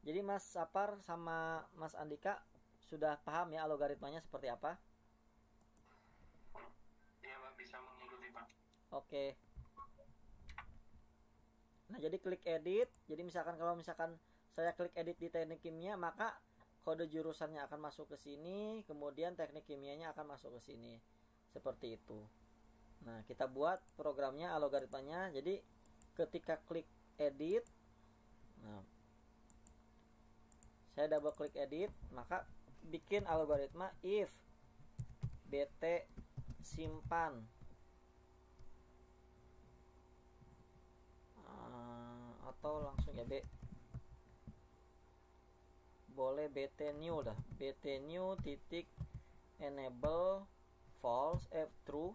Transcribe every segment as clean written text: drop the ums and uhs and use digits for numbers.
Jadi Mas Sapar sama Mas Andika sudah paham ya algoritmanya seperti apa? Iya Pak, bisa mengikuti Pak. Oke. Nah, jadi klik edit. Jadi misalkan kalau misalkan saya klik edit di teknik kimia, maka kode jurusannya akan masuk ke sini, kemudian teknik kimianya akan masuk ke sini. Seperti itu. Nah, kita buat programnya, algoritmanya. Jadi ketika klik edit, nah, saya double klik edit, maka bikin algoritma if bt simpan atau langsung ya boleh bt new dah, bt new titik enable false true.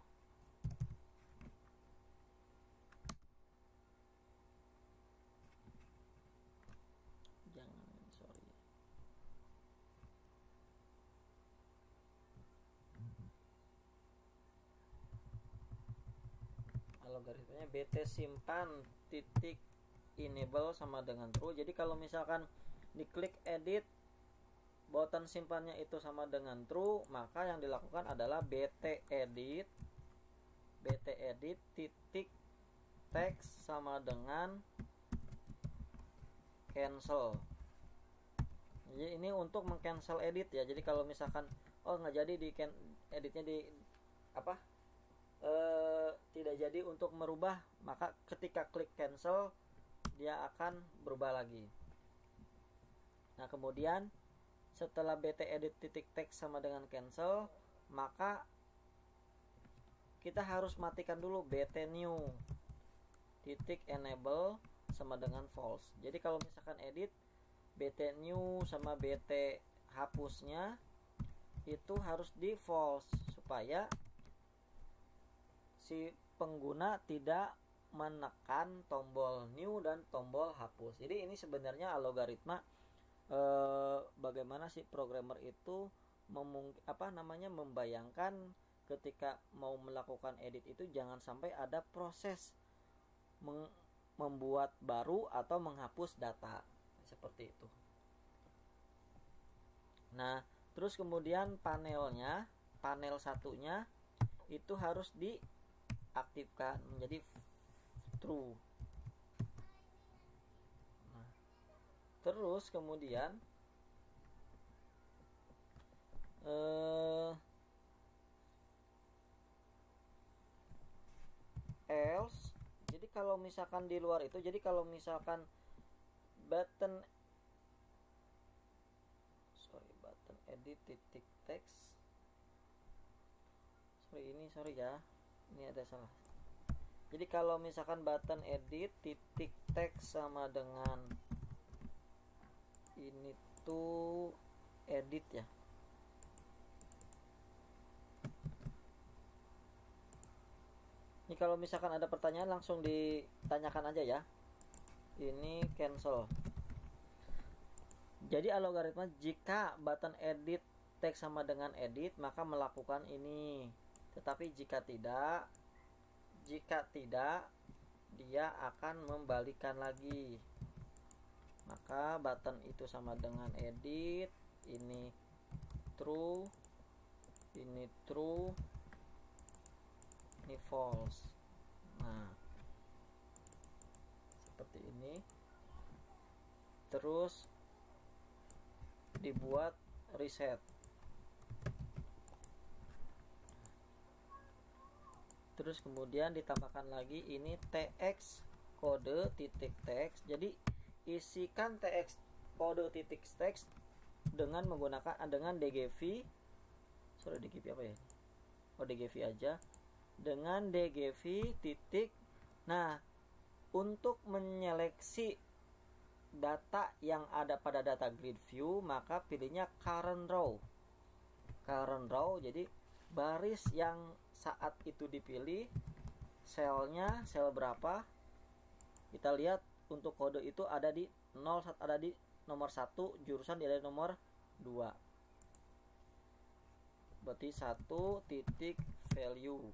Jangan, sorry. Algoritmanya bt simpan titik enable sama dengan true. Jadi kalau misalkan diklik edit, button simpannya itu sama dengan true, maka yang dilakukan adalah bt edit titik text sama dengan cancel. Jadi ini untuk mengcancel edit ya. Jadi kalau misalkan nggak jadi di editnya di apa tidak jadi untuk merubah, maka ketika klik cancel dia akan berubah lagi. Nah, kemudian setelah bt edit titik text sama dengan cancel, maka kita harus matikan dulu bt new titik enable sama dengan false. Jadi kalau misalkan edit, bt new sama bt hapusnya itu harus di false supaya si pengguna tidak menekan tombol new dan tombol hapus. Jadi ini sebenarnya algoritma bagaimana si programmer itu membayangkan ketika mau melakukan edit itu jangan sampai ada proses membuat baru atau menghapus data seperti itu. Nah, terus kemudian panel satunya itu harus diaktifkan menjadi true. Nah, terus kemudian else. Jadi kalau misalkan di luar itu, jadi kalau misalkan button edit titik text, sorry ya, ini ada salah. Jadi kalau misalkan button edit titik text sama dengan ini tuh edit ya. Ini kalau misalkan ada pertanyaan langsung ditanyakan aja ya. Ini cancel. Jadi algoritma jika button edit text sama dengan edit maka melakukan ini. Tetapi jika tidak dia akan membalikan lagi. Maka button itu sama dengan edit, ini true, ini true, ini false. Nah, seperti ini. Terus dibuat reset. Terus kemudian ditambahkan lagi ini tx kode titik text. Jadi isikan tx kode titik text dengan menggunakan dgv. dgv apa ya? dgv aja. Dengan dgv titik. Nah, untuk menyeleksi data yang ada pada data grid view, maka pilihnya current row. Jadi baris yang saat itu dipilih, selnya sel berapa, kita lihat untuk kode itu ada di 0, ada di nomor 1, jurusan ada di nomor 2, berarti 1 titik value.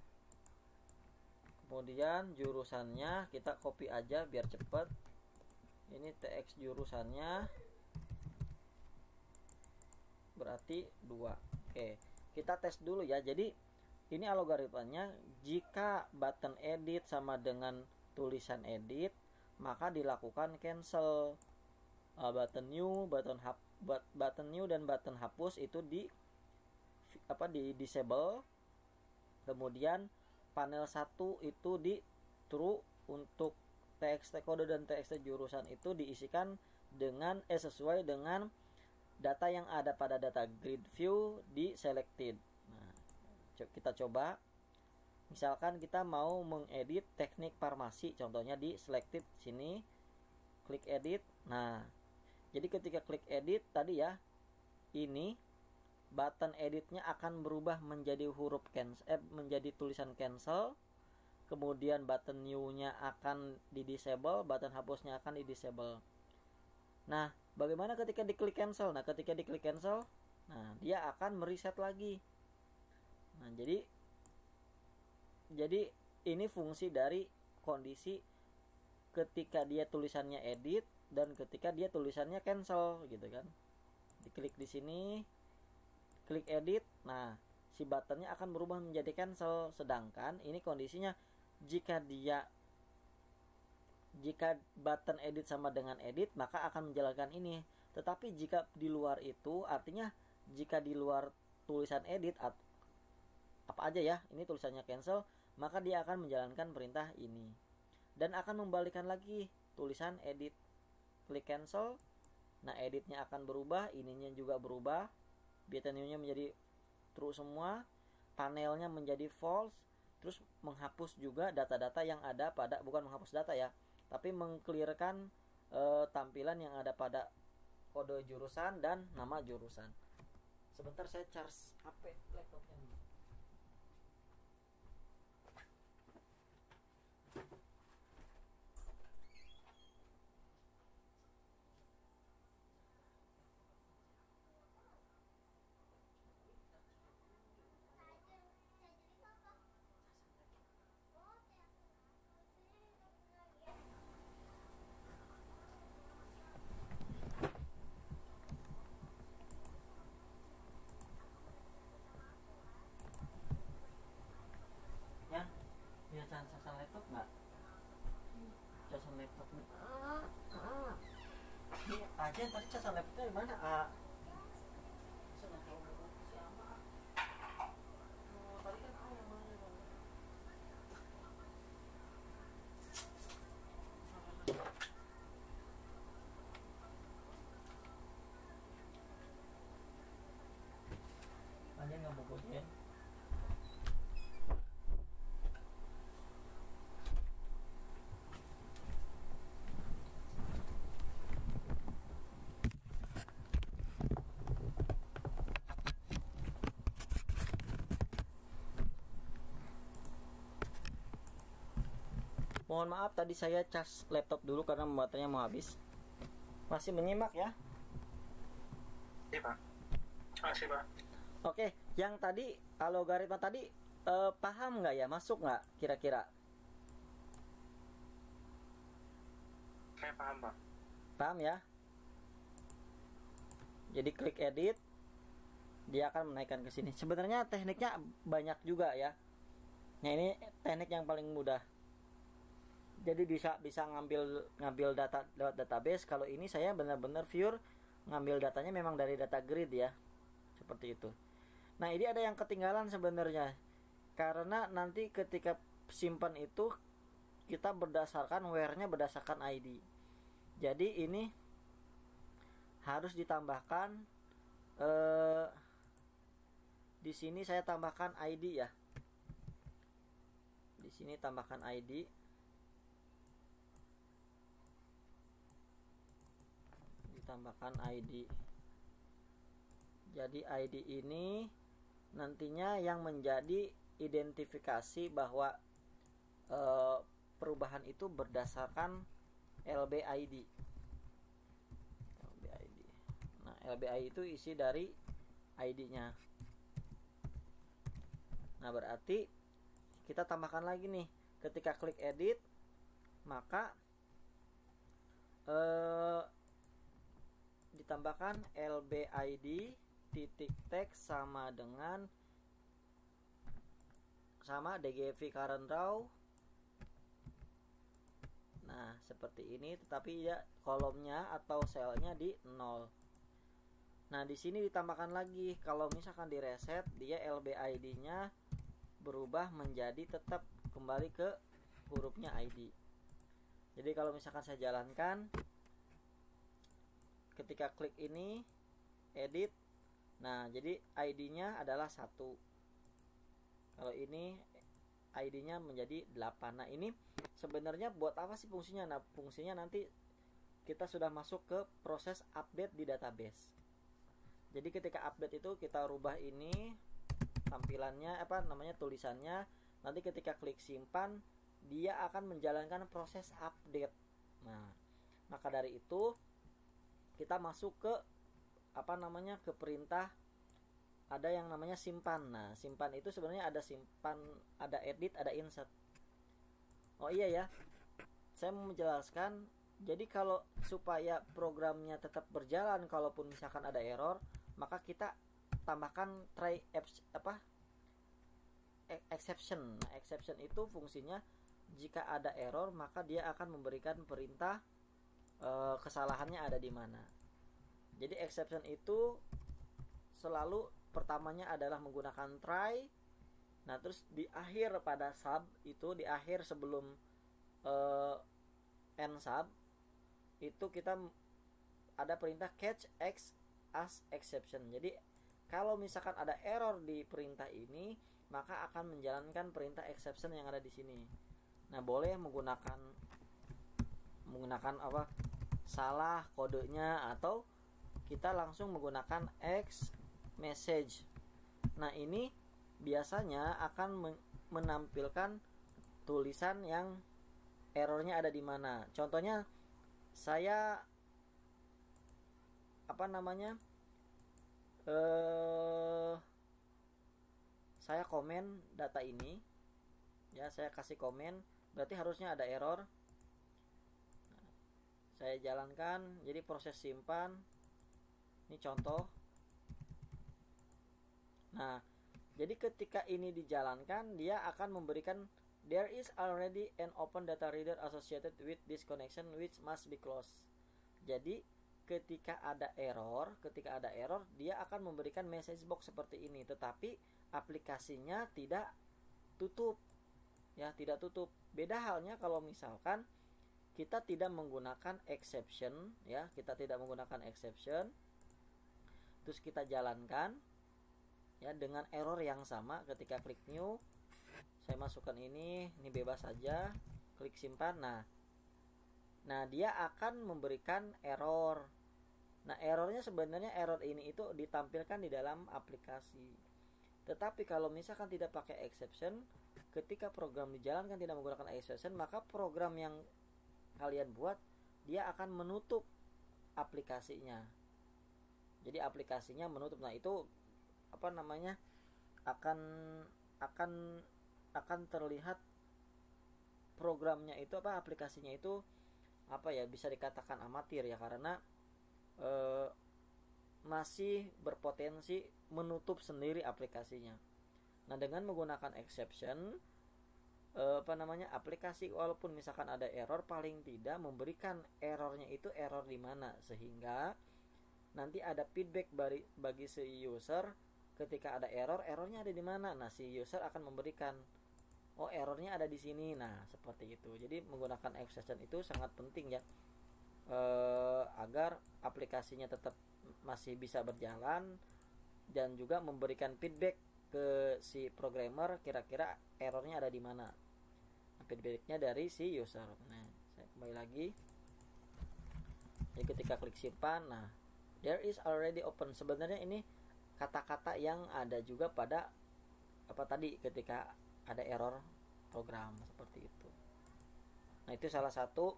Kemudian jurusannya kita copy aja biar cepet. Ini tx jurusannya, berarti 2. Oke, kita tes dulu ya. Jadi ini algoritmanya, jika button edit sama dengan tulisan edit, maka dilakukan cancel. Button new, button new dan button hapus itu di disable. Kemudian panel 1 itu di true. Untuk txt kode dan txt jurusan itu diisikan dengan sesuai dengan data yang ada pada data grid view di selected. Nah, kita coba. Misalkan kita mau mengedit teknik farmasi, contohnya di selected sini, klik edit. Nah, jadi ketika klik edit tadi ya, ini button editnya akan berubah menjadi huruf cancel, menjadi tulisan cancel. Kemudian button new-nya akan di disable, button hapusnya akan di disable. Nah, bagaimana ketika diklik cancel? Nah, ketika diklik cancel, nah dia akan mereset lagi. Nah, jadi ini fungsi dari kondisi ketika dia tulisannya edit dan ketika dia tulisannya cancel gitu kan. Diklik di sini, klik edit, nah si buttonnya akan berubah menjadi cancel. Sedangkan ini kondisinya jika button edit sama dengan edit, maka akan menjalankan ini. Tetapi jika di luar itu, artinya jika di luar tulisan edit apa aja ya, ini tulisannya cancel, maka dia akan menjalankan perintah ini dan akan membalikan lagi tulisan edit. Klik cancel, nah editnya akan berubah, ininya juga berubah, button new-nya menjadi true semua, panelnya menjadi false, terus menghapus juga data-data yang ada pada, bukan menghapus data ya, tapi mengclearkan tampilan yang ada pada kode jurusan dan nama jurusan. Sebentar saya charge HP laptopnya. Casan laptop nggak? Casan laptop nih. Ini aja tadi casan laptopnya di mana? Aja nggak mau bojen. Mohon maaf tadi saya cas laptop dulu karena baterainya mau habis. Masih menyimak ya? Iya Pak. Makasih Pak. Oke, yang tadi algoritma tadi paham nggak ya? Masuk nggak kira-kira? Saya paham Pak. Paham ya? Jadi klik edit, dia akan menaikkan ke sini. Sebenarnya tekniknya banyak juga ya. Nah ini teknik yang paling mudah. Jadi bisa ngambil data lewat database. Kalau ini saya benar-benar pure ngambil datanya memang dari data grid ya, seperti itu. Nah ini ada yang ketinggalan sebenarnya, karena nanti ketika simpan itu kita berdasarkan where-nya berdasarkan ID. Jadi ini harus ditambahkan di sini saya tambahkan ID ya. Di sini tambahkan ID. Tambahkan ID. Jadi ID ini nantinya yang menjadi identifikasi bahwa perubahan itu berdasarkan LBID. Nah, LBID itu isi dari ID-nya. Nah, berarti kita tambahkan lagi nih. Ketika klik edit, maka ditambahkan LBID titik text sama dengan dgv current row. Nah, seperti ini, tetapi ya kolomnya atau selnya di 0. Nah, di sini ditambahkan lagi kalau misalkan di reset, dia LBID-nya berubah menjadi tetap kembali ke hurufnya ID. Jadi kalau misalkan saya jalankan, ketika klik ini edit, nah jadi ID-nya adalah 1. Kalau ini ID-nya menjadi 8. Nah, ini sebenarnya buat apa sih fungsinya? Nah, fungsinya nanti kita sudah masuk ke proses update di database. Jadi ketika update itu kita rubah ini tampilannya, tulisannya. Nanti ketika klik simpan, dia akan menjalankan proses update. Nah, maka dari itu kita masuk ke ke perintah, ada yang namanya simpan. Nah, simpan itu sebenarnya ada simpan, ada edit, ada insert. Oh iya ya, saya mau menjelaskan. Jadi kalau supaya programnya tetap berjalan kalaupun misalkan ada error, maka kita tambahkan try exception. Nah, exception itu fungsinya jika ada error maka dia akan memberikan perintah kesalahannya ada di mana. Jadi exception itu selalu pertamanya adalah menggunakan try. Nah, terus di akhir pada sub itu, di akhir sebelum end sub itu kita ada perintah catch x as exception. Jadi kalau misalkan ada error di perintah ini, maka akan menjalankan perintah exception yang ada di sini. Nah, boleh menggunakan salah kodenya, atau kita langsung menggunakan X message. Nah, ini biasanya akan menampilkan tulisan yang errornya ada di mana. Contohnya saya saya komen data ini ya, saya kasih komen, berarti harusnya ada error. Saya jalankan, jadi proses simpan. Ini contoh. Nah, jadi ketika ini dijalankan, dia akan memberikan there is already an open data reader associated with this connection which must be closed. Jadi ketika ada error, dia akan memberikan message box seperti ini, tetapi aplikasinya tidak tutup. Ya, tidak tutup. Beda halnya kalau misalkan kita tidak menggunakan exception, ya, terus kita jalankan ya dengan error yang sama. Ketika klik new, saya masukkan ini bebas saja, klik simpan. Nah, dia akan memberikan error. Nah, errornya sebenarnya error ini itu ditampilkan di dalam aplikasi. Tetapi kalau misalkan tidak pakai exception, ketika program dijalankan tidak menggunakan exception, maka program yang kalian buat dia akan menutup aplikasinya. Jadi aplikasinya menutup. Nah, itu akan terlihat programnya itu aplikasinya itu bisa dikatakan amatir ya, karena masih berpotensi menutup sendiri aplikasinya. Nah, dengan menggunakan exception aplikasi walaupun misalkan ada error, paling tidak memberikan errornya itu error di mana, sehingga nanti ada feedback bagi si user ketika ada errornya ada di mana. Nah, si user akan memberikan errornya ada di sini. Nah, seperti itu. Jadi menggunakan exception itu sangat penting ya, agar aplikasinya tetap masih bisa berjalan dan juga memberikan feedback ke si programmer kira-kira errornya ada di mana. Feedbacknya dari si user. Nah, saya kembali lagi. Jadi ketika klik simpan, nah there is already open. Sebenarnya ini kata-kata yang ada juga pada tadi ketika ada error program seperti itu. Nah, itu salah satu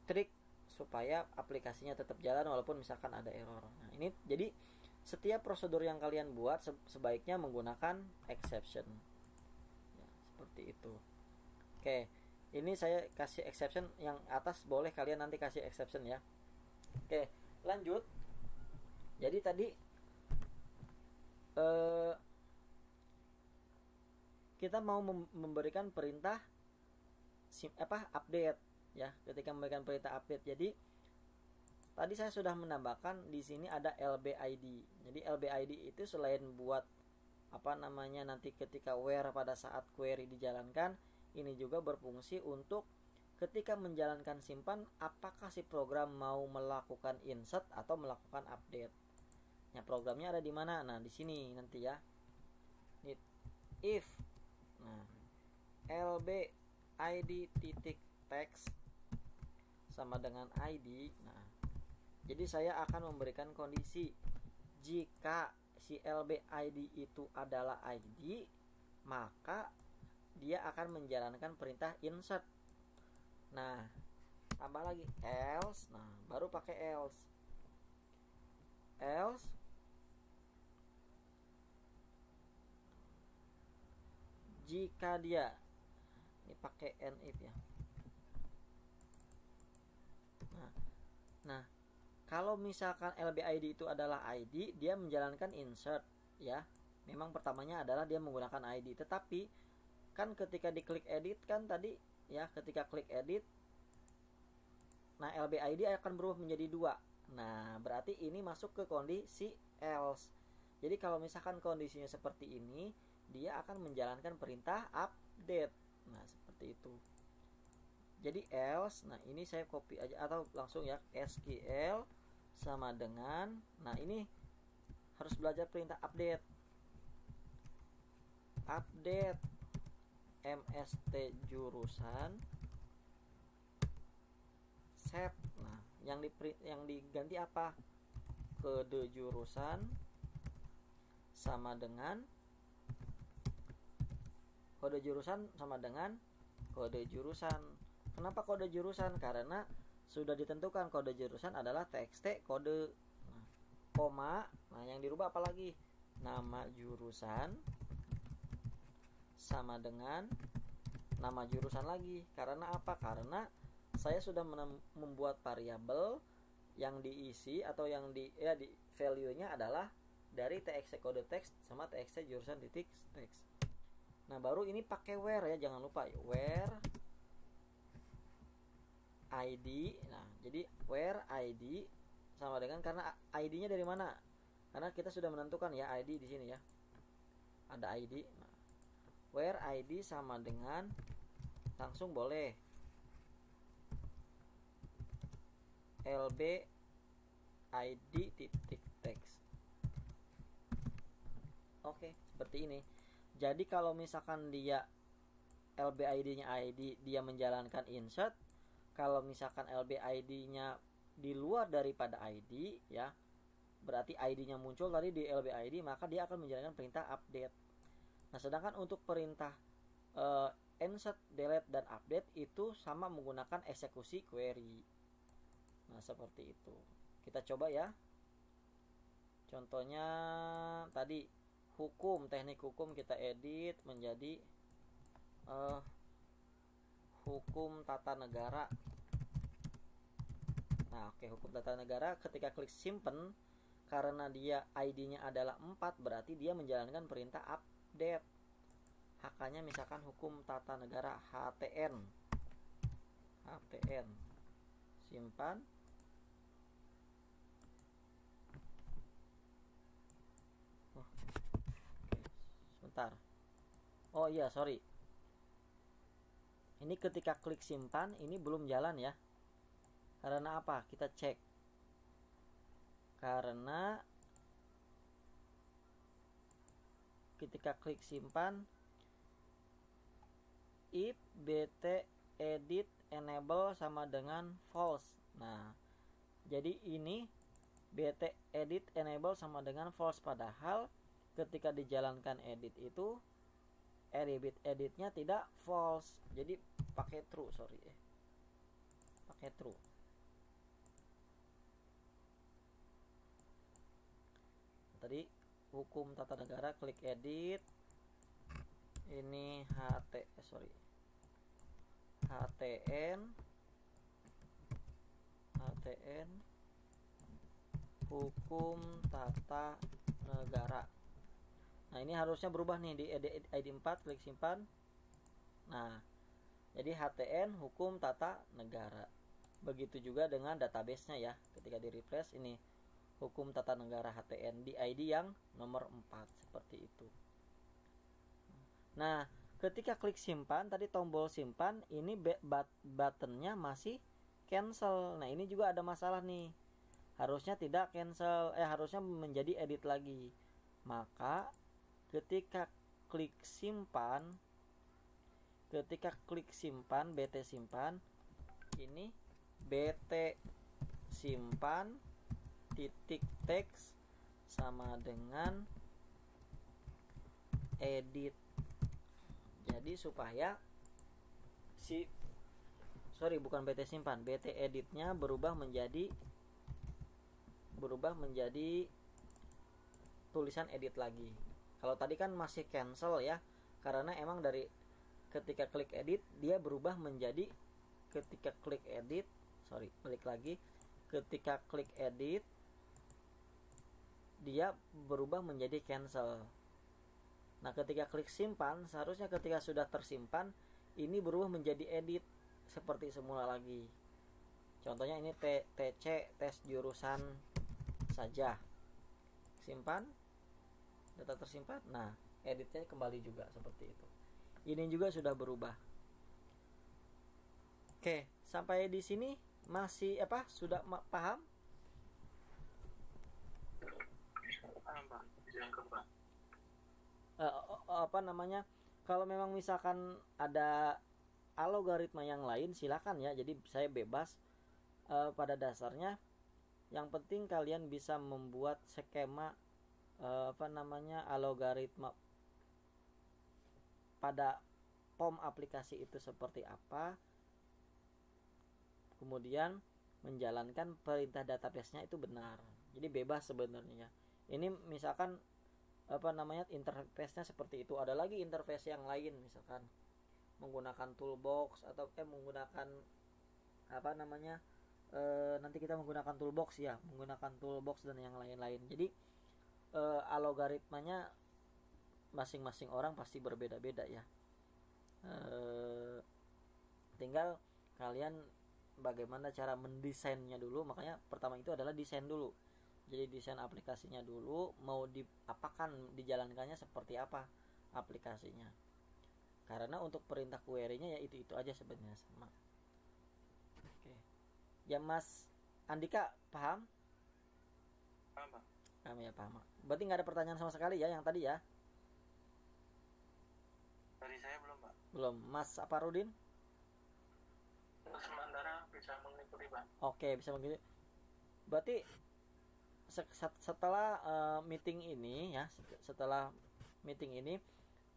trik supaya aplikasinya tetap jalan walaupun misalkan ada error. Nah, ini jadi setiap prosedur yang kalian buat sebaiknya menggunakan exception ya, seperti itu. Oke, ini saya kasih exception yang atas, boleh kalian nanti kasih exception ya. Oke, lanjut. Jadi tadi kita mau memberikan perintah update ya. Ketika memberikan perintah update, jadi tadi saya sudah menambahkan di sini ada lbid. Jadi lbid itu selain buat nanti ketika where pada saat query dijalankan, ini juga berfungsi untuk ketika menjalankan simpan, apakah si program mau melakukan insert atau melakukan update. Nah, programnya ada di mana? Nah, di sini nanti ya. If lbid titik text sama dengan id. Nah, jadi saya akan memberikan kondisi jika si lbid itu adalah id, maka dia akan menjalankan perintah insert. Nah, tambah lagi else. Nah, baru pakai else jika dia, ini pakai if ya. Nah, kalau misalkan lbid itu adalah id, dia menjalankan insert ya. Memang pertamanya adalah dia menggunakan id, tetapi kan ketika diklik edit kan tadi ya, ketika klik edit, nah lbid akan berubah menjadi 2. Nah, berarti ini masuk ke kondisi else. Jadi kalau misalkan kondisinya seperti ini, dia akan menjalankan perintah update. Nah, seperti itu. Jadi else, nah ini saya copy aja atau langsung ya, SQL sama dengan, nah ini harus belajar perintah update mst jurusan set. Nah, yang diganti apa? Kode jurusan sama dengan kode jurusan. Kenapa kode jurusan? Karena sudah ditentukan kode jurusan adalah txt kode. Nah, koma. Nah, yang dirubah apa lagi? Nama jurusan sama dengan nama jurusan lagi. Karena apa? Karena saya sudah membuat variabel yang diisi atau yang di value-nya adalah dari txt kode teks sama txt jurusan titik teks. Nah, baru ini pakai where ya, jangan lupa ya, where id. Nah, jadi where id sama dengan, karena id-nya dari mana? Karena kita sudah menentukan ya id di sini ya. Ada id. Nah, where id sama dengan, langsung boleh lbid titik text. Oke, seperti ini. Jadi kalau misalkan dia lbid-nya id, dia menjalankan insert. Kalau misalkan lbid-nya di luar daripada id ya, berarti id-nya muncul tadi di lbid, maka dia akan menjalankan perintah update. Nah, sedangkan untuk perintah insert, delete, dan update itu sama menggunakan eksekusi query. Nah, seperti itu. Kita coba ya. Contohnya tadi hukum, teknik hukum kita edit menjadi hukum tata negara. Nah, oke, hukum tata negara. Ketika klik simpen, karena dia ID-nya adalah 4, berarti dia menjalankan perintah update. HK-nya misalkan hukum tata negara HTN. Simpan. Sebentar. Oh iya, sorry. Ini ketika klik simpan, ini belum jalan ya. Karena apa? Kita cek. Karena ketika klik simpan, if bt edit enable sama dengan false. Nah, jadi ini bt edit enable sama dengan false, padahal ketika dijalankan edit itu editnya tidak false, jadi pakai true, pakai true. Tadi hukum tata negara, klik edit, ini HTN hukum tata negara. Nah, ini harusnya berubah nih di ID 4, klik simpan. Nah, jadi HTN hukum tata negara. Begitu juga dengan database-nya ya. Ketika di refresh ini hukum tata negara HTN di ID yang nomor 4 seperti itu. Nah, ketika klik simpan, tadi tombol simpan, ini buttonnya masih cancel. Nah, ini juga ada masalah nih. Harusnya tidak cancel, harusnya menjadi edit lagi. Maka ketika klik simpan, BT simpan, ini BT simpan titik teks sama dengan edit. Jadi supaya bukan BT simpan, BT editnya berubah menjadi tulisan edit lagi. Kalau tadi kan masih cancel ya, karena emang dari ketika klik edit dia berubah menjadi ketika klik edit dia berubah menjadi cancel. Nah, ketika klik simpan, seharusnya ketika sudah tersimpan ini berubah menjadi edit seperti semula lagi. Contohnya ini TC, tes jurusan saja. Simpan, data tersimpan. Nah, editnya kembali juga seperti itu. Ini juga sudah berubah. Oke, sampai di sini masih sudah paham? Paham, Pak. Yang keempat. Kalau memang misalkan ada algoritma yang lain silakan ya, jadi saya bebas. Pada dasarnya yang penting kalian bisa membuat skema algoritma pada POM aplikasi itu seperti apa, kemudian menjalankan perintah database-nya itu benar. Jadi bebas sebenarnya. Ini misalkan interface-nya seperti itu. Ada lagi interface yang lain, misalkan menggunakan toolbox atau menggunakan nanti kita menggunakan toolbox dan yang lain-lain. Jadi algoritmanya masing-masing orang pasti berbeda-beda ya. Tinggal kalian bagaimana cara mendesainnya dulu. Makanya pertama itu adalah desain dulu. Jadi desain aplikasinya dulu, mau dijalankannya seperti apa aplikasinya. Karena untuk perintah query-nya ya itu aja sebenarnya sama. Oke. Ya Mas Andika paham? Paham, Pak. Paham. Berarti nggak ada pertanyaan sama sekali ya yang tadi ya? Dari saya belum, Pak. Belum. Mas Aparudin? Untuk sementara bisa mengikuti, Pak. Oke, bisa mengikuti. Berarti setelah meeting ini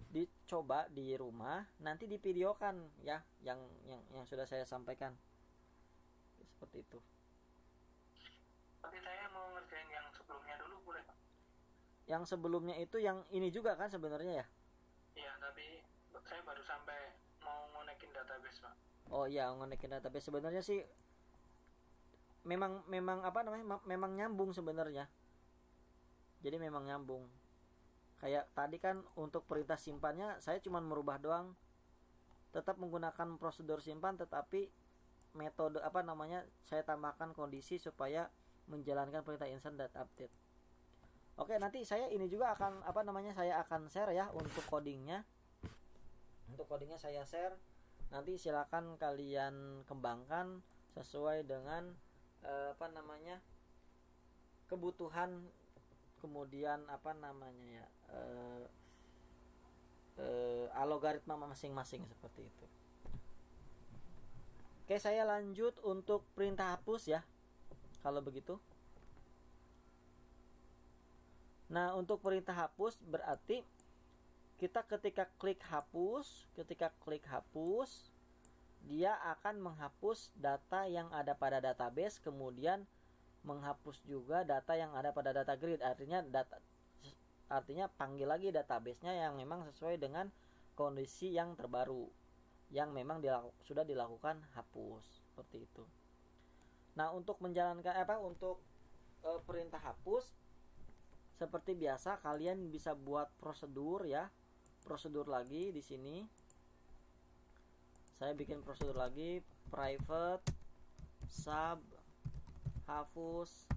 dicoba di rumah, nanti divideokan ya yang sudah saya sampaikan seperti itu. Tapi saya mau ngerjain yang sebelumnya dulu, boleh, Pak? Yang sebelumnya itu yang ini juga kan sebenarnya ya? Iya, tapi saya baru sampai mau ngonekin database, Pak. Oh iya, ngonekin database sebenarnya sih memang memang nyambung sebenarnya. Jadi memang nyambung. Kayak tadi kan untuk perintah simpannya saya cuma merubah doang. Tetap menggunakan prosedur simpan, tetapi metode saya tambahkan kondisi supaya menjalankan perintah insert dan update. Oke, nanti saya ini juga akan saya akan share ya untuk codingnya. Untuk codingnya saya share. Nanti silakan kalian kembangkan sesuai dengan kebutuhan, kemudian algoritma masing-masing seperti itu. Oke, saya lanjut untuk perintah hapus ya kalau begitu. Nah, untuk perintah hapus berarti kita ketika klik hapus dia akan menghapus data yang ada pada database, kemudian menghapus juga data yang ada pada data grid. Artinya panggil lagi database-nya yang memang sesuai dengan kondisi yang terbaru yang memang sudah dilakukan hapus seperti itu. Nah, untuk menjalankan untuk perintah hapus, seperti biasa kalian bisa buat prosedur ya. Prosedur lagi di sini. Saya bikin prosedur lagi, private sub hapus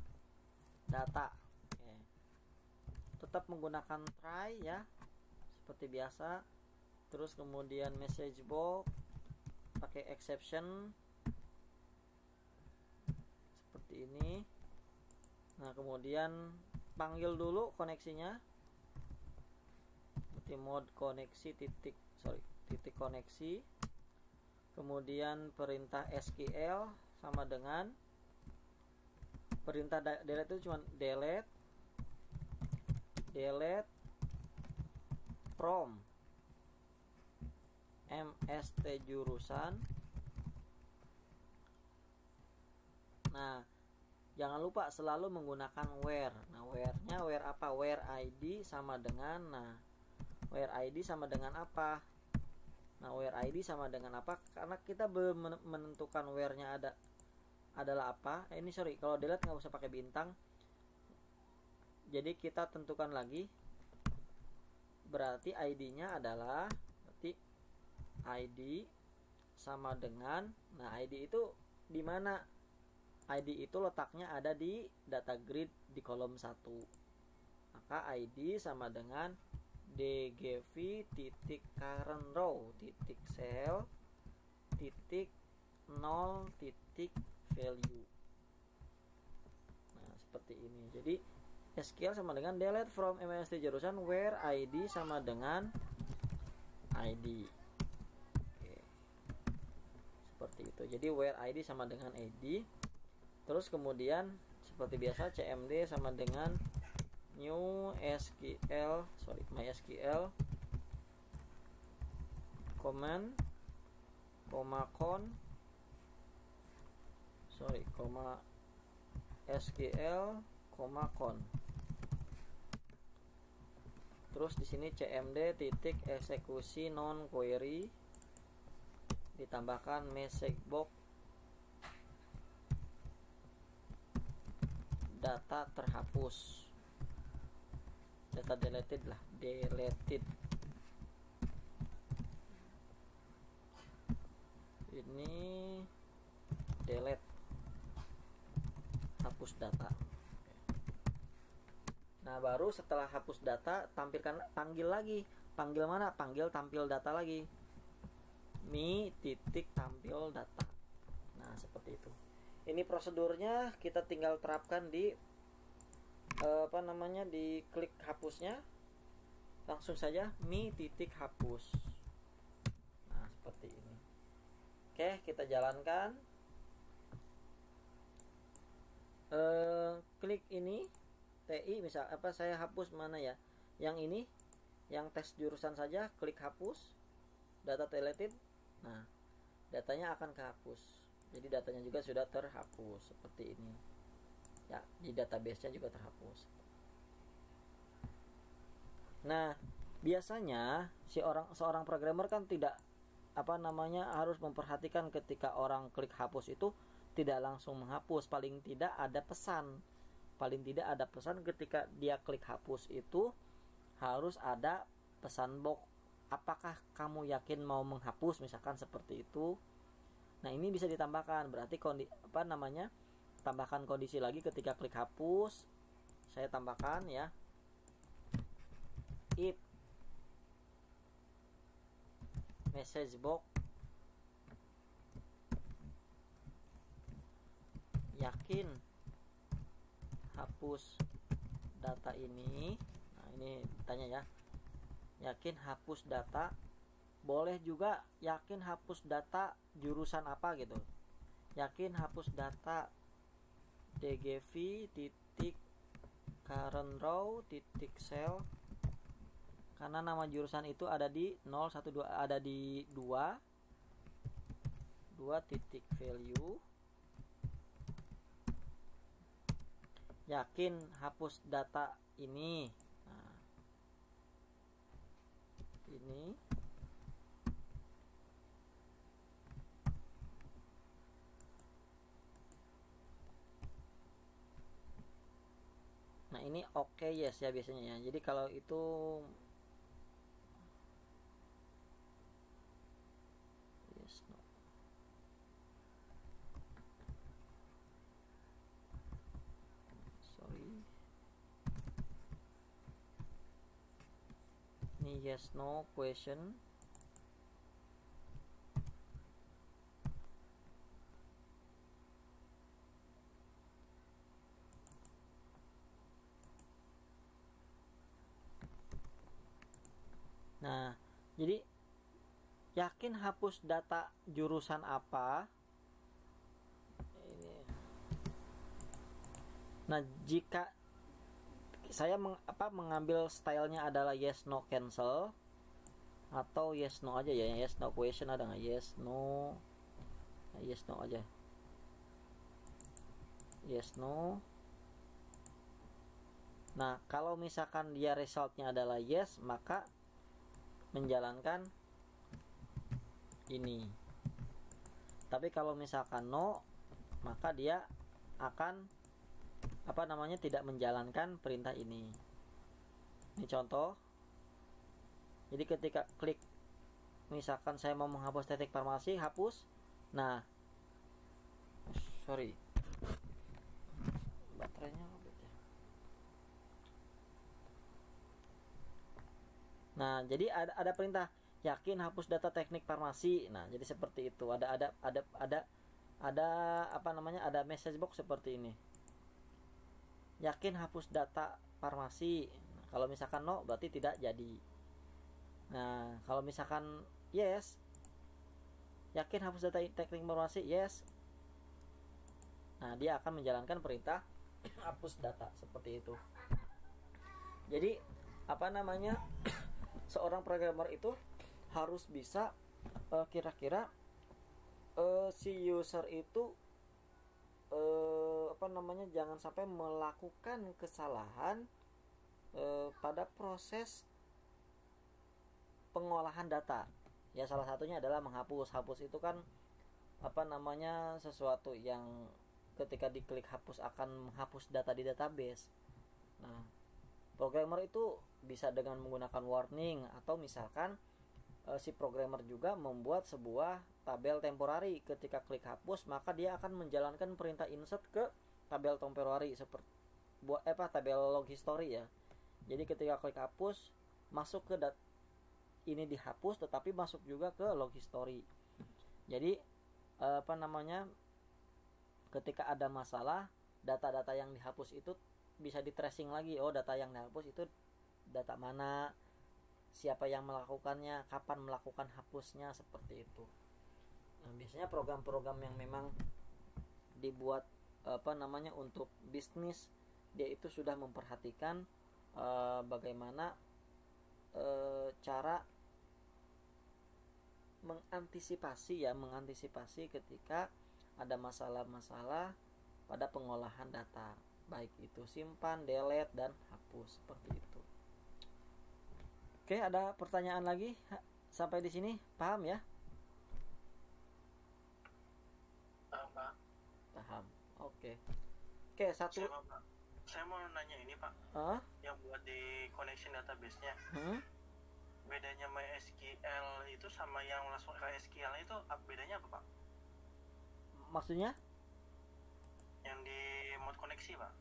data. Oke. Tetap menggunakan try ya, seperti biasa. Terus kemudian message box pakai exception seperti ini. Nah, kemudian panggil dulu koneksinya, seperti mode koneksi titik koneksi. Kemudian perintah SQL sama dengan perintah delete itu cuma delete from mst jurusan. Nah, jangan lupa selalu menggunakan where. Nah, where-nya where apa? Where id sama dengan where id sama dengan apa? Nah, where id sama dengan apa? Karena kita belum menentukan where-nya adalah apa. Ini sorry, kalau delete nggak usah pakai bintang. Jadi kita tentukan lagi. Berarti id-nya adalah id sama dengan, nah id itu di mana? ID itu letaknya ada di data grid di kolom 1. Maka ID sama dengan dgv titik current row titik cell titik 0 titik value. Nah, seperti ini. Jadi SQL sama dengan delete from mst jurusan where ID sama dengan ID. Seperti itu. Jadi where id sama dengan id. Terus kemudian seperti biasa cmd sama dengan new MySQL command SQL con. Terus di sini cmd titik eksekusi non query ditambahkan message box data terhapus, data deleted. Ini delete, hapus data. Nah, baru setelah hapus data panggil lagi. Panggil mana? Panggil tampil data lagi. tampil data. Nah, seperti itu. Ini prosedurnya kita tinggal terapkan di di klik hapusnya. Langsung saja hapus. Nah, seperti ini. Oke, kita jalankan. Klik ini TI misal saya hapus mana ya? Yang ini, yang tes jurusan saja, klik hapus. Data deleted. Nah, datanya akan kehapus. Jadi datanya juga sudah terhapus seperti ini. Ya, di database-nya juga terhapus. Nah, biasanya seorang programmer kan tidak harus memperhatikan ketika orang klik hapus itu tidak langsung menghapus, paling tidak ada pesan. Paling tidak ada pesan ketika dia klik hapus itu harus ada pesan box. Apakah kamu yakin mau menghapus, misalkan seperti itu. Nah, ini bisa ditambahkan, berarti tambahkan kondisi lagi ketika klik hapus. Saya tambahkan ya, if message box yakin hapus data ini. Nah, ini tanya ya, yakin hapus data. Boleh juga yakin hapus data jurusan apa gitu. Yakin hapus data dgv titik current row titik cell, karena nama jurusan itu ada di 012, ada di 2 titik value. Yakin hapus data ini. Nah, ini Nah ini oke yes ya biasanya ya. Jadi kalau itu yes no. Sorry. Ini yes no question. Nah, jadi yakin hapus data jurusan apa? Ini. Nah, jika saya mengambil stylenya adalah yes no cancel atau yes no aja ya, yes no question ada nggak? Yes no, yes no aja. Yes no. Nah, kalau misalkan dia resultnya adalah yes, maka menjalankan ini. Tapi kalau misalkan no, maka dia akan tidak menjalankan perintah ini. Ini contoh. Jadi ketika klik, misalkan saya mau menghapus titik farmasi, hapus. Nah, sorry, baterainya habis ya. Nah, jadi ada perintah yakin hapus data teknik farmasi. Nah, jadi seperti itu. Ada ada message box seperti ini. Yakin hapus data farmasi. Nah, kalau misalkan no berarti tidak jadi. Nah, kalau misalkan yes, yakin hapus data teknik farmasi, yes. Nah, dia akan menjalankan perintah hapus data seperti itu. Jadi seorang programmer itu harus bisa kira-kira si user itu jangan sampai melakukan kesalahan pada proses pengolahan data. Ya salah satunya adalah menghapus. Hapus itu kan sesuatu yang ketika diklik hapus akan menghapus data di database. Nah, programmer itu bisa dengan menggunakan warning atau misalkan si programmer juga membuat sebuah tabel temporary. Ketika klik hapus, maka dia akan menjalankan perintah insert ke tabel temporary seperti tabel log history ya. Jadi ketika klik hapus, masuk ke ini dihapus tetapi masuk juga ke log history. Jadi ketika ada masalah, data-data yang dihapus itu bisa di tracing lagi. Oh, data yang dihapus itu data mana, siapa yang melakukannya, kapan melakukan hapusnya, seperti itu. Nah, biasanya program-program yang memang dibuat untuk bisnis, dia itu sudah memperhatikan bagaimana cara mengantisipasi ketika ada masalah-masalah pada pengolahan data, baik itu simpan, delete, dan hapus, seperti itu. Oke, ada pertanyaan lagi? Sampai di sini paham ya? Paham. Oke, satu. Saya mau nanya ini Pak. Yang buat di connection database-nya. Bedanya MySQL itu sama yang langsung ke SQL itu bedanya apa Pak? Maksudnya? Yang di mode koneksi Pak.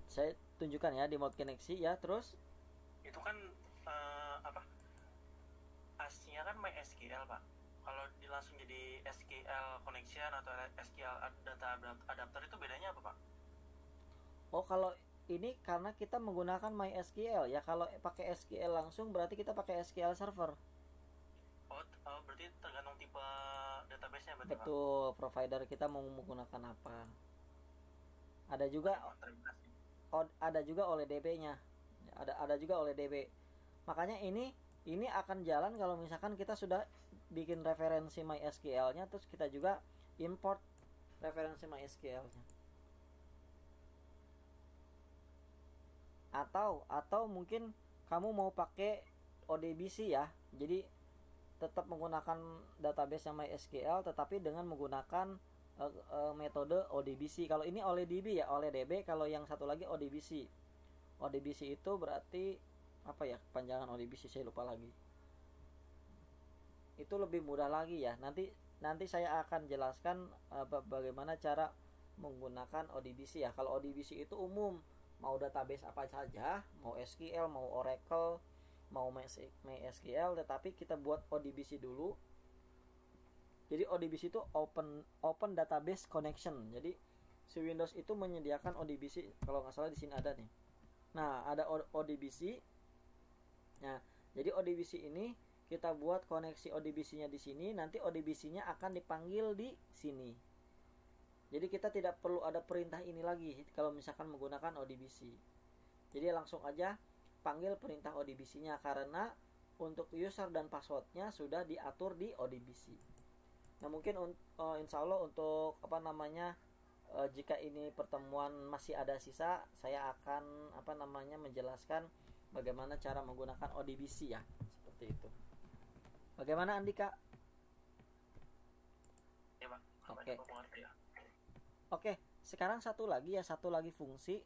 Saya tunjukkan ya di mode koneksi ya, terus? Itu kan aslinya kan MySQL Pak. Kalau langsung jadi SQL connection atau SQL data adapter itu bedanya apa Pak? Oh, kalau ini karena kita menggunakan MySQL ya. Kalau pakai SQL langsung berarti kita pakai SQL server. Oh, berarti tergantung tipe database-nya berarti betul, Pak? Provider kita mau menggunakan apa. Ada juga oleh DB-nya. Ada juga oleh DB. Makanya ini akan jalan kalau misalkan kita sudah bikin referensi MySQL-nya, terus kita juga import referensi MySQL-nya. Atau mungkin kamu mau pakai ODBC ya. Jadi tetap menggunakan database yang MySQL tetapi dengan menggunakan metode ODBC. Kalau ini OLEDB ya, OLEDB. Kalau yang satu lagi ODBC. ODBC itu berarti apa ya, panjangan ODBC saya lupa lagi. Itu lebih mudah lagi ya. Nanti saya akan jelaskan bagaimana cara menggunakan ODBC ya. Kalau ODBC itu umum, mau database apa saja, mau SQL, mau Oracle, mau MySQL, tetapi kita buat ODBC dulu. Jadi ODBC itu open database connection. Jadi si Windows itu menyediakan ODBC, kalau nggak salah di sini ada nih. Nah, ada ODBC. Nah, jadi ODBC ini kita buat koneksi ODBC-nya di sini, nanti ODBC-nya akan dipanggil di sini. Jadi kita tidak perlu ada perintah ini lagi kalau misalkan menggunakan ODBC. Jadi langsung aja panggil perintah ODBC-nya, karena untuk user dan password-nya sudah diatur di ODBC. Nah, mungkin insya Allah untuk jika ini pertemuan masih ada sisa, saya akan menjelaskan bagaimana cara menggunakan ODBC ya, seperti itu. Bagaimana Andika? Ya, Pak. Oke, sekarang satu lagi fungsi.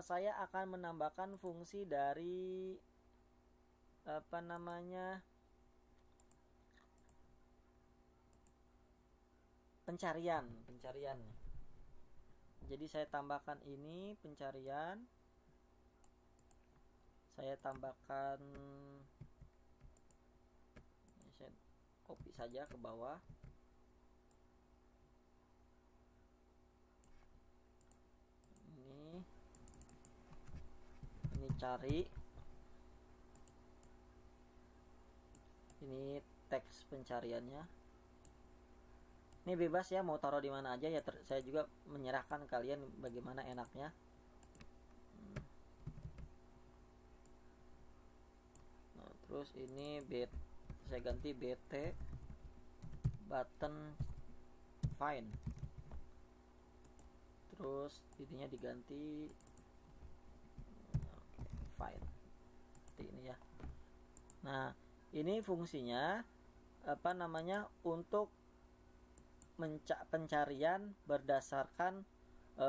Saya akan menambahkan fungsi dari pencarian. Jadi saya tambahkan ini pencarian. Saya tambahkan, saya copy saja ke bawah. Ini cari. Ini teks pencariannya. Ini bebas ya, mau taruh di mana aja ya. Saya juga menyerahkan kalian bagaimana enaknya. Nah, terus ini saya ganti BT button find. Terus ininya diganti find. Seperti ini ya. Nah, ini fungsinya untuk pencarian berdasarkan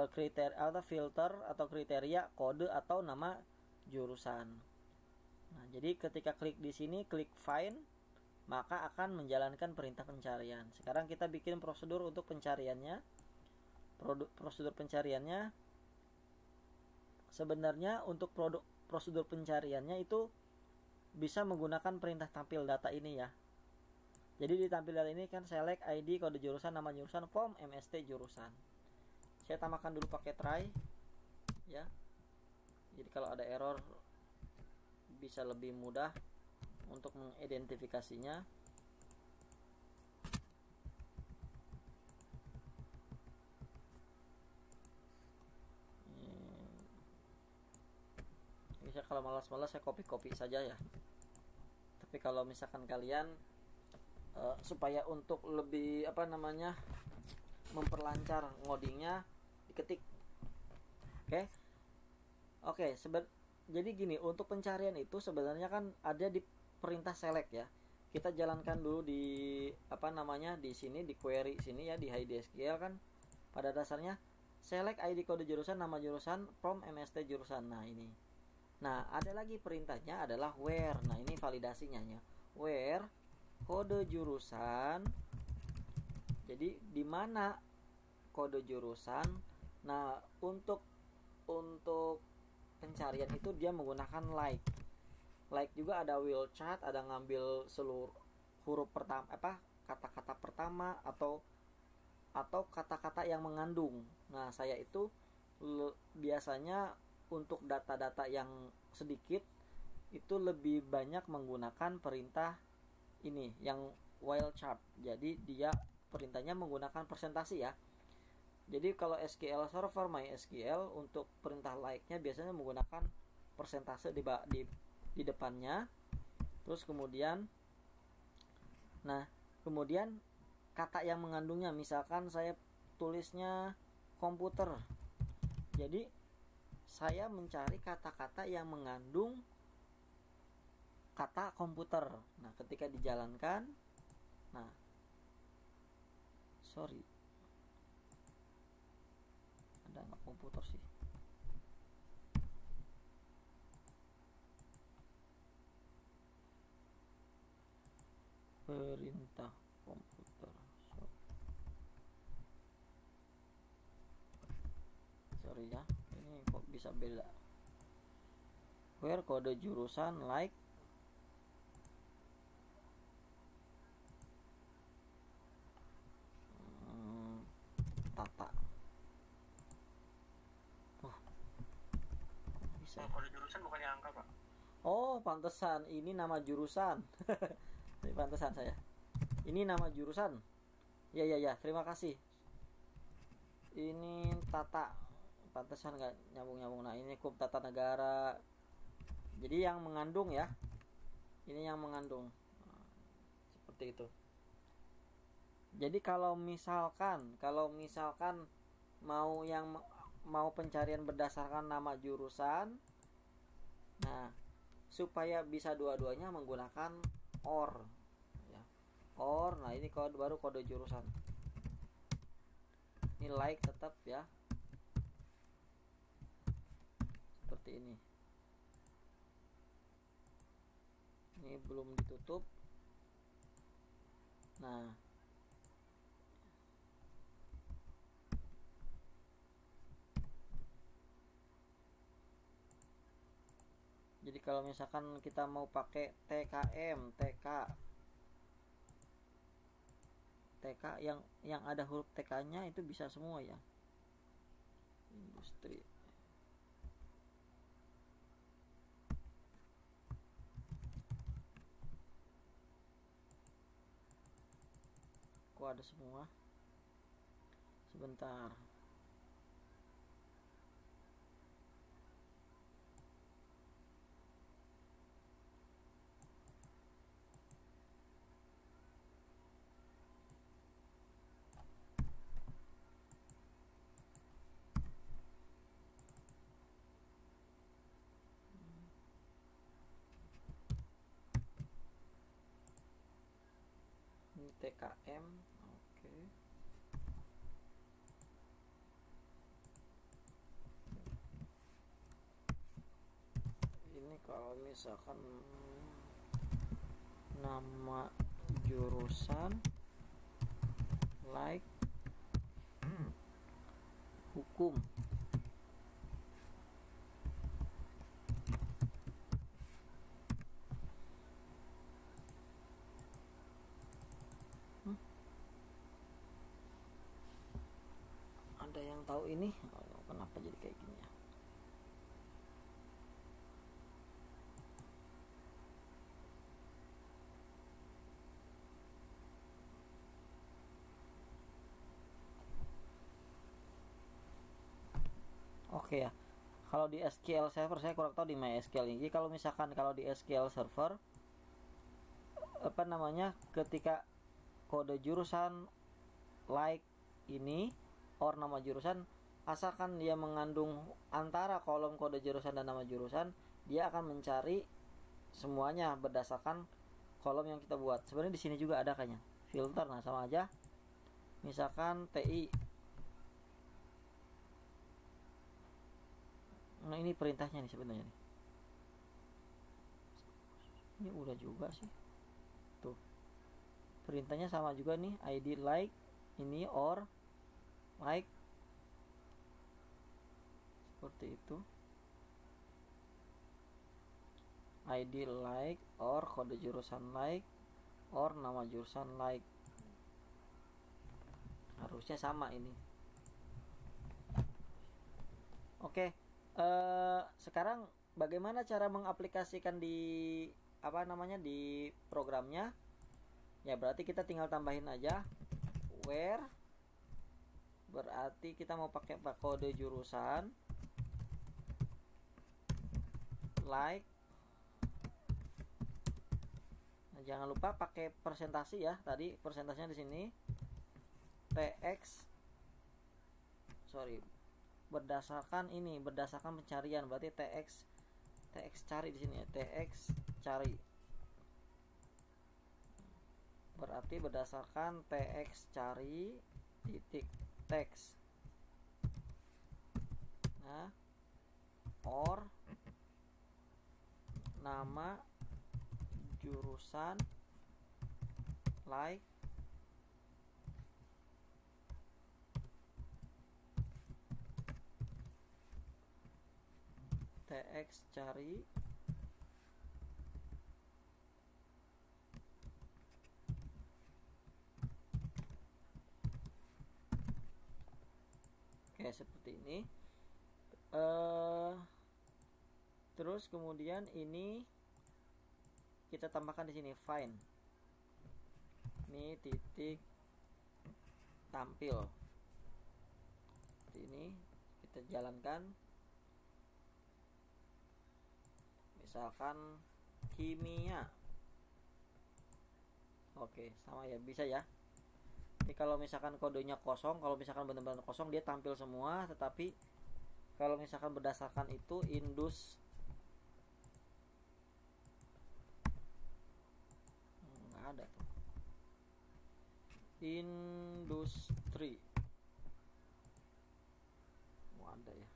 kriteria atau filter atau kriteria kode atau nama jurusan. Nah, jadi ketika klik di sini, klik find, maka akan menjalankan perintah pencarian. Sekarang kita bikin prosedur untuk pencariannya. Prosedur pencariannya sebenarnya untuk prosedur pencariannya itu bisa menggunakan perintah tampil data ini ya. Jadi di tampilan ini kan select ID, kode jurusan, nama jurusan, from MST jurusan. Saya tambahkan dulu pakai try ya. Jadi kalau ada error bisa lebih mudah untuk mengidentifikasinya. Bisa kalau malas-malas saya copy saja ya. Tapi kalau misalkan kalian supaya untuk lebih memperlancar ngodingnya, diketik. Oke, jadi gini, untuk pencarian itu sebenarnya kan ada di perintah select ya. Kita jalankan dulu di di sini, di query sini ya, di HIDSQL kan pada dasarnya select ID, kode jurusan, nama jurusan, from MST jurusan. Nah, ini. Nah, ada lagi perintahnya adalah where. Nah, ini validasinya ya. Where kode jurusan. Jadi di mana kode jurusan? Nah, untuk pencarian itu dia menggunakan like. Like juga ada will chart, ada ngambil seluruh huruf pertama kata-kata pertama atau kata-kata yang mengandung. Nah, saya itu biasanya untuk data-data yang sedikit itu lebih banyak menggunakan perintah ini yang while chart. Jadi dia perintahnya menggunakan persentase ya. Jadi kalau SQL Server MySQL untuk perintah like-nya biasanya menggunakan persentase di depannya. Terus kemudian kata yang mengandungnya, misalkan saya tulisnya komputer. Jadi saya mencari kata-kata yang mengandung kata komputer. Nah, ketika dijalankan, nggak komputer sih. Perintah komputer. Sorry ya, ini kok bisa beda. Where kode jurusan like Tata. Bisa. Kode jurusan bukannya angka, Pak? Oh, pantesan. Ini nama jurusan. Pantesan saya. Ini nama jurusan. Ya. Terima kasih. Ini Tata. Pantesan nggak nyambung. Nah, ini Hukum Tata Negara. Jadi yang mengandung ya. Ini yang mengandung. Nah, seperti itu. Jadi kalau misalkan mau pencarian berdasarkan nama jurusan, nah supaya bisa dua-duanya menggunakan OR ya. OR, nah ini baru kode jurusan. Ini like tetap ya, seperti ini. Ini belum ditutup. Nah, jadi kalau misalkan kita mau pakai TKM, TK yang ada huruf TK-nya itu bisa semua ya. Industri. Kok ada semua? Sebentar. Ini TKM, oke. Ini kalau misalkan nama jurusan like hukum. Ada yang tahu ini? Oh, kenapa jadi kayak gini ya? Oke ya. Kalau di SQL Server saya kurang tahu di MySQL ini. Jadi kalau misalkan di SQL Server ketika kode jurusan like ini or nama jurusan, asalkan dia mengandung antara kolom kode jurusan dan nama jurusan, dia akan mencari semuanya berdasarkan kolom yang kita buat. Sebenarnya di sini juga ada kayaknya filter, nah sama aja. Misalkan TI. Nah ini perintahnya nih sebenarnya nih. Ini udah juga sih. Tuh. Perintahnya sama juga nih, ID like ini or like. Seperti itu. ID like or kode jurusan like or nama jurusan like. Harusnya sama ini. Oke. Sekarang bagaimana cara mengaplikasikan di di programnya? Ya berarti kita tinggal tambahin aja where, berarti kita mau pakai kode jurusan like. Nah, jangan lupa pakai persentase ya, tadi persentasenya di sini berdasarkan pencarian, berarti TX cari di sini ya, TX cari. Berarti berdasarkan TX cari titik teks. Nah, or nama jurusan like tx cari kayak seperti ini. Terus kemudian ini kita tambahkan di sini find. Ini titik tampil. Seperti ini kita jalankan. Misalkan kimia. Oke, sama ya, bisa ya. Jadi kalau misalkan kodenya kosong, kalau misalkan benar-benar kosong dia tampil semua, tetapi kalau misalkan berdasarkan itu nggak ada tuh. Industri. Ada ya.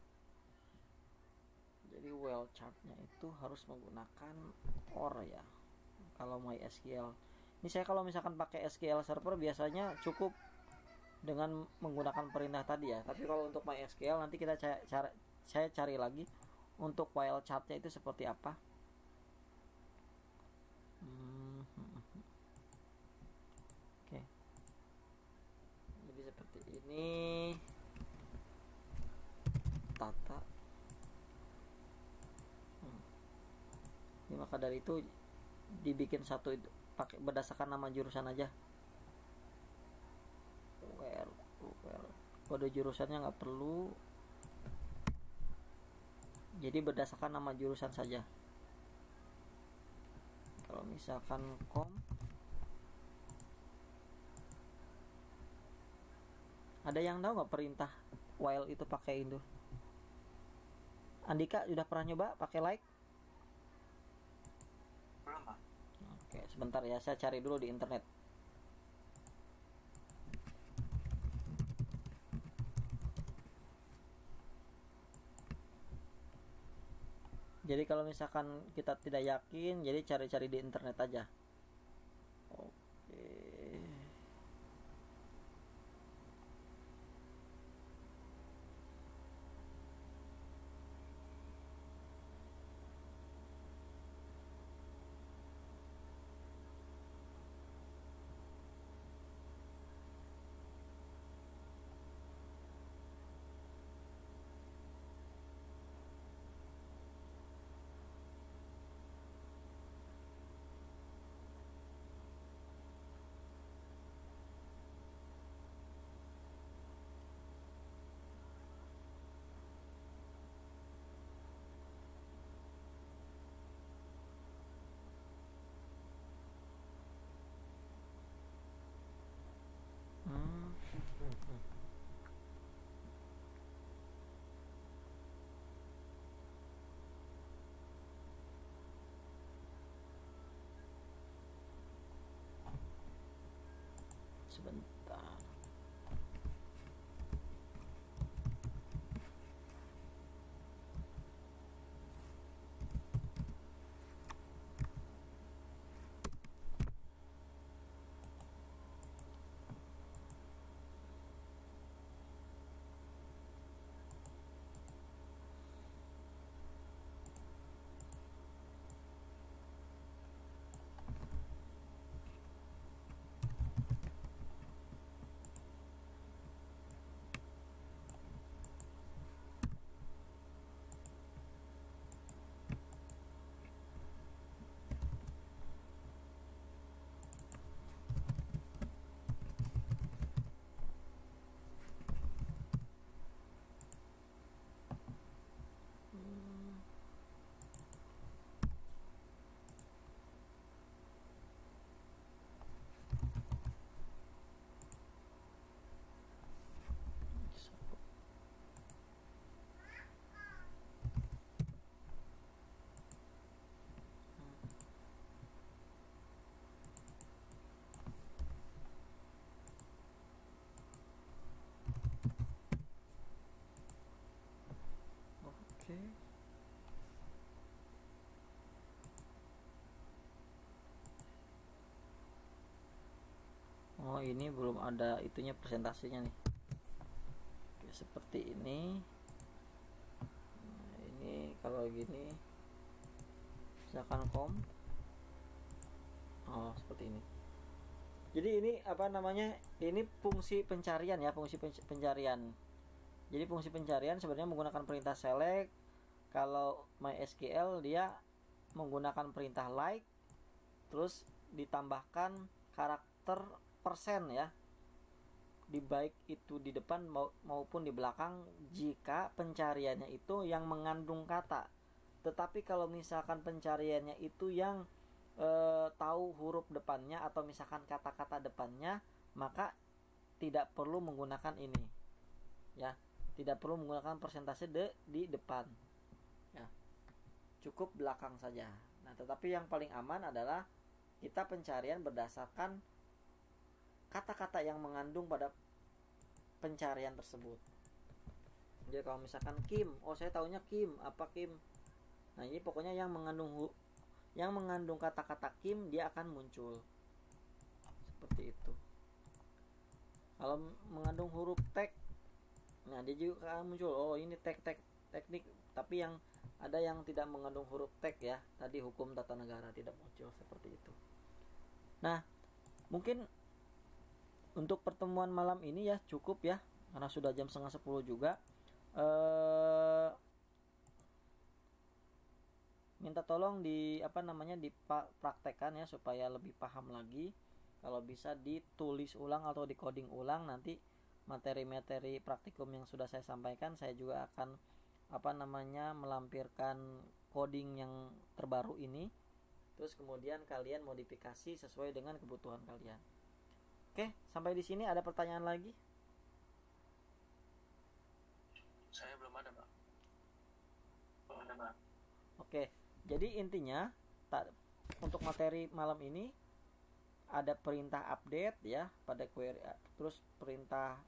Jadi well chartnya itu harus menggunakan OR ya. Kalau MySQL. Ini saya kalau misalkan pakai SQL Server biasanya cukup dengan menggunakan perintah tadi ya. Tapi kalau untuk MySQL nanti kita saya cari lagi untuk while chartnya itu seperti apa. Oke. Jadi seperti ini. Tata. Jadi maka dari itu dibikin satu itu pakai berdasarkan nama jurusan aja. Kode jurusannya nggak perlu, jadi berdasarkan nama jurusan saja. Kalau misalkan ada yang tahu nggak perintah while itu pakai itu? Andika sudah pernah nyoba pakai like? Belum, Pak. Oke, sebentar ya, saya cari dulu di internet. Jadi kalau misalkan kita tidak yakin, jadi cari-cari di internet aja. Oke. ini belum ada itunya presentasinya nih. Oke, seperti ini. Nah, ini kalau gini misalkan seperti ini. Jadi ini apa namanya, ini fungsi pencarian ya, fungsi pencarian. Jadi fungsi pencarian sebenarnya menggunakan perintah select. Kalau MySQL dia menggunakan perintah like, terus ditambahkan karakter persen ya, di baik itu di depan maupun di belakang jika pencariannya itu yang mengandung kata. Tetapi kalau misalkan pencariannya itu yang tahu huruf depannya atau misalkan kata-kata depannya, maka tidak perlu menggunakan ini ya, tidak perlu menggunakan persentase di depan ya, cukup belakang saja. Nah, tetapi yang paling aman adalah kita pencarian berdasarkan kata-kata yang mengandung pada pencarian tersebut. Jadi kalau misalkan Kim, saya taunya Kim, apa Kim? Nah, ini pokoknya yang mengandung kata-kata Kim dia akan muncul seperti itu. Kalau mengandung huruf tag, nah dia juga akan muncul. Ini teknik, tapi yang ada yang tidak mengandung huruf tag ya, tadi hukum tata negara tidak muncul seperti itu. Nah, mungkin untuk pertemuan malam ini ya cukup ya, karena sudah jam 9:30 juga. Minta tolong dipraktekkan ya supaya lebih paham lagi. Kalau bisa ditulis ulang atau di coding ulang, nanti materi-materi praktikum yang sudah saya sampaikan saya juga akan melampirkan coding yang terbaru ini. Terus kemudian kalian modifikasi sesuai dengan kebutuhan kalian. Oke, sampai di sini ada pertanyaan lagi? Saya belum ada, Pak. Oke. Jadi intinya untuk materi malam ini ada perintah update ya pada query, terus perintah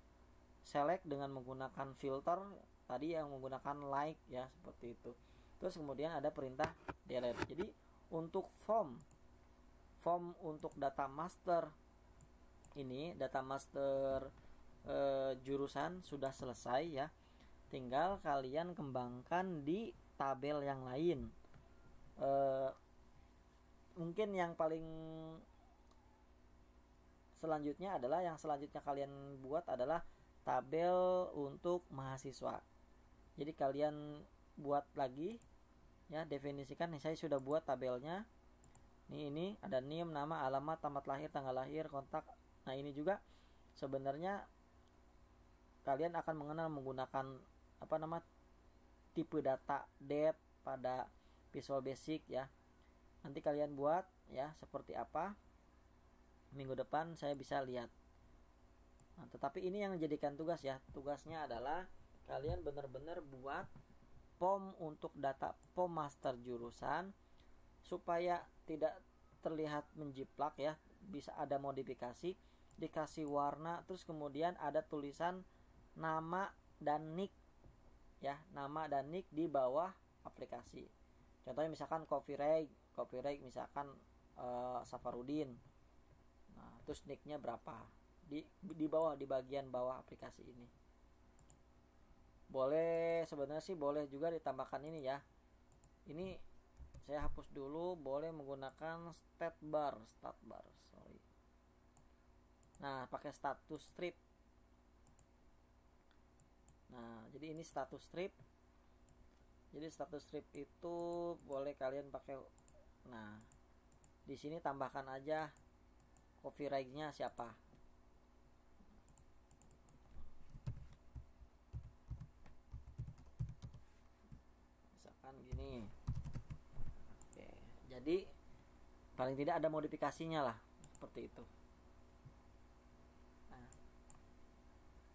select dengan menggunakan filter tadi yang menggunakan like ya, seperti itu. Terus kemudian ada perintah delete. Jadi untuk form untuk data master ini, data master jurusan sudah selesai ya. Tinggal kalian kembangkan di tabel yang lain. Mungkin yang paling selanjutnya kalian buat adalah tabel untuk mahasiswa. Jadi kalian buat lagi ya, definisikan. Nih saya sudah buat tabelnya. Ini ada NIM, nama, alamat, tempat lahir, tanggal lahir, kontak. Nah, ini juga sebenarnya kalian akan mengenal menggunakan tipe data date pada Visual Basic ya. Nanti kalian buat ya seperti apa, minggu depan saya bisa lihat. Nah, tetapi ini yang menjadikan tugas ya. Tugasnya adalah kalian benar-benar buat POM untuk data POM master jurusan supaya tidak terlihat menjiplak ya. Bisa ada modifikasi, dikasih warna, terus kemudian ada tulisan nama dan nick ya, nama dan nick di bawah aplikasi. Contohnya misalkan copyright misalkan Safarudin. Nah, terus nicknya berapa di bawah, di bagian bawah aplikasi ini. Sebenarnya sih boleh juga ditambahkan ini ya. Ini saya hapus dulu, boleh menggunakan stat bar. Nah, pakai status strip. Nah, jadi ini status strip. Jadi status strip itu boleh kalian pakai. Nah, di sini tambahkan aja copyright-nya siapa. Misalkan gini. Oke, jadi paling tidak ada modifikasinya lah, seperti itu.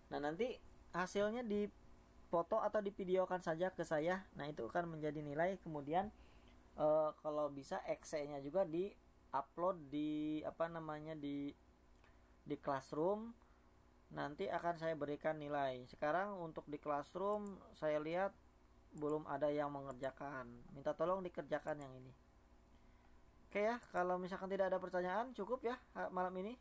Nah, nanti hasilnya di foto atau divideokan saja ke saya. Nah, itu akan menjadi nilai. Kemudian kalau bisa exe-nya juga di upload di di Classroom. Nanti akan saya berikan nilai. Sekarang untuk di Classroom saya lihat belum ada yang mengerjakan. Minta tolong dikerjakan yang ini. Oke ya, kalau misalkan tidak ada pertanyaan cukup ya malam ini.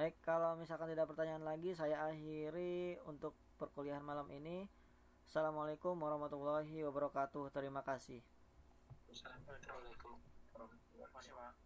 Baik, kalau misalkan tidak pertanyaan lagi, saya akhiri untuk perkuliahan malam ini. Assalamualaikum warahmatullahi wabarakatuh. Terima kasih. Assalamualaikum warahmatullahi wabarakatuh.